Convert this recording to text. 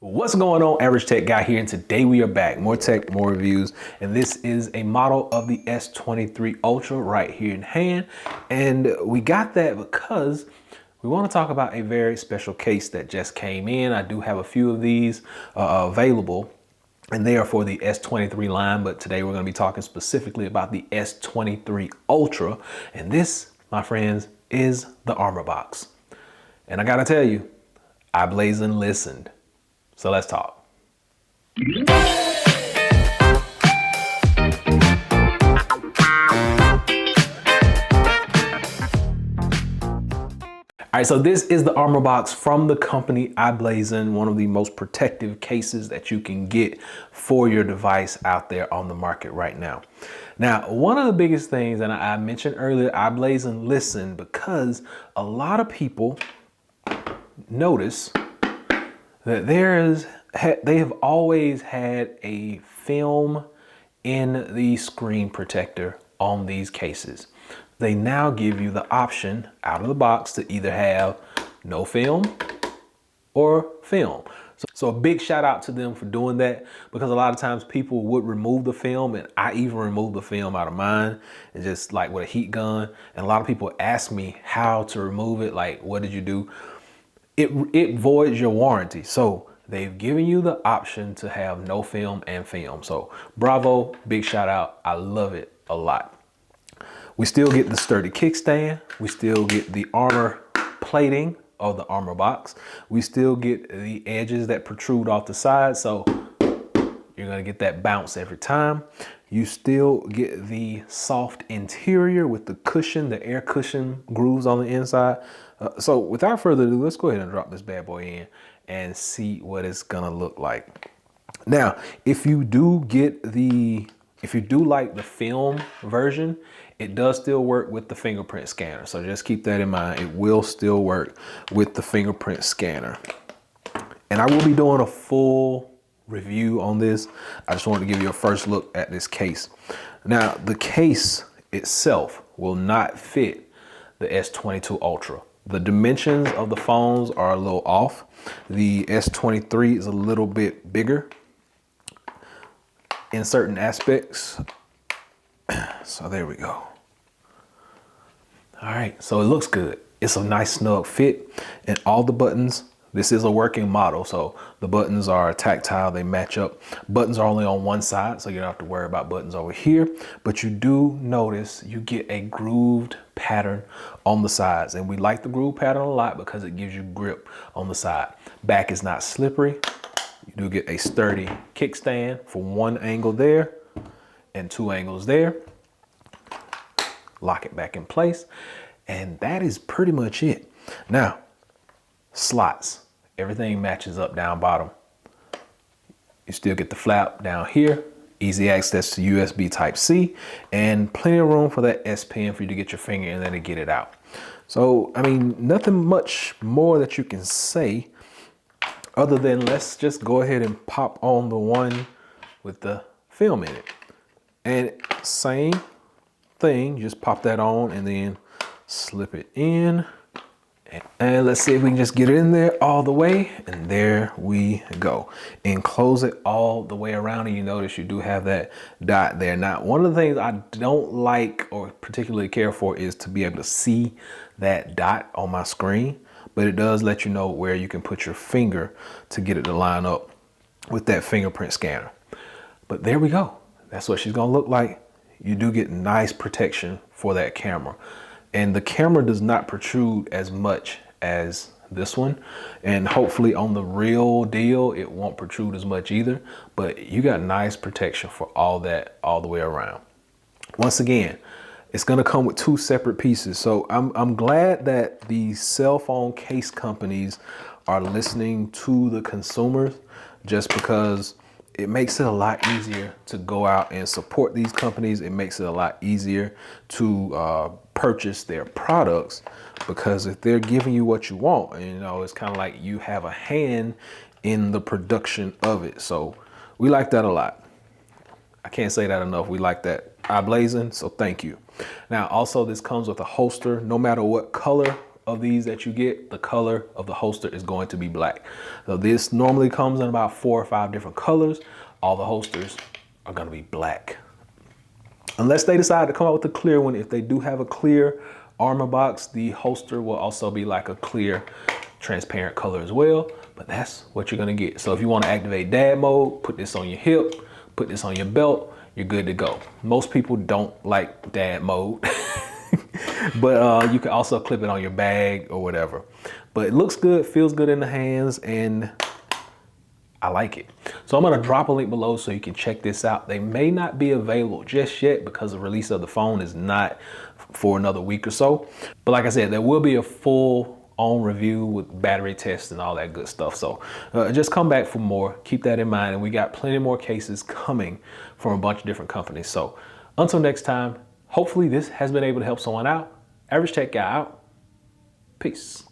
What's going on, Average Tech Guy here, and today we are back. More tech, more reviews, and this is a model of the S23 Ultra right here in hand. And we got that because we want to talk about a very special case that just came in. I do have a few of these available, and they are for the S23 line, but today we're going to be talking specifically about the S23 Ultra. And this, my friends, is the Armorbox. And I gotta tell you, i-Blason listened. So let's talk. All right, so this is the Armorbox from the company i-Blason, one of the most protective cases that you can get for your device out there on the market right now. Now, one of the biggest things, and I mentioned earlier, i-Blason listened because a lot of people notice that they have always had a film in the screen protector on these cases. They now give you the option out of the box to either have no film or film. So a big shout out to them for doing that, because a lot of times people would remove the film, and I even removed the film out of mine, and just like with a heat gun. And a lot of people ask me how to remove it, like, what did you do? It voids your warranty. So they've given you the option to have no film and film. So bravo, big shout out. I love it a lot. We still get the sturdy kickstand. We still get the armor plating of the Armorbox. We still get the edges that protrude off the side. So you're gonna get that bounce every time. You still get the soft interior with the cushion, the air cushion grooves on the inside. So without further ado, let's go ahead and drop this bad boy in and see what it's gonna look like. Now, if you do like the film version, it does still work with the fingerprint scanner. So just keep that in mind. It will still work with the fingerprint scanner. And I will be doing a full review on this. I just wanted to give you a first look at this case. Now, the case itself will not fit the S22 Ultra. The dimensions of the phones are a little off. The S23 is a little bit bigger in certain aspects. So there we go. All right, so it looks good. It's a nice snug fit, and all the buttons, this is a working model, so the buttons are tactile, they match up. Buttons are only on one side, so you don't have to worry about buttons over here, but you do notice you get a grooved pattern on the sides, and we like the groove pattern a lot because it gives you grip on the side. Back is not slippery. You do get a sturdy kickstand for one angle there and two angles there. Lock it back in place, and that is pretty much it. Now, slots, everything matches up down bottom. You still get the flap down here, easy access to USB Type-C, and plenty of room for that S Pen for you to get your finger in there and get it out. So, I mean, nothing much more that you can say other than let's just go ahead and pop on the one with the film in it. And same thing, just pop that on and then slip it in. And let's see if we can just get it in there all the way, and there we go. And close it all the way around, and you notice you do have that dot there. Now, one of the things I don't like or particularly care for is to be able to see that dot on my screen, but it does let you know where you can put your finger to get it to line up with that fingerprint scanner. But there we go. That's what she's gonna look like. You do get nice protection for that camera. And the camera does not protrude as much as this one. And hopefully on the real deal, it won't protrude as much either. But you got nice protection for all that all the way around. Once again, it's gonna come with two separate pieces. So I'm glad that the cell phone case companies are listening to the consumers, just because it makes it a lot easier to go out and support these companies. It makes it a lot easier to purchase their products, because if they're giving you what you want, you know, it's kind of like you have a hand in the production of it. So we like that a lot. I can't say that enough. We like that i-Blason, so thank you. Now, also this comes with a holster. No matter what color of these that you get, the color of the holster is going to be black. So this normally comes in about 4 or 5 different colors. All the holsters are going to be black. Unless they decide to come out with a clear one. If they do have a clear Armorbox, the holster will also be like a clear transparent color as well, but that's what you're gonna get. So if you want to activate dad mode, put this on your hip, put this on your belt, you're good to go. Most people don't like dad mode, but you can also clip it on your bag or whatever. But it looks good, feels good in the hands, and I like it. So I'm gonna drop a link below so you can check this out. They may not be available just yet because the release of the phone is not for another week or so. But like I said, there will be a full on review with battery tests and all that good stuff. So just come back for more. Keep that in mind. And we got plenty more cases coming from a bunch of different companies. So until next time, hopefully this has been able to help someone out. Average Tech Guy out. Peace.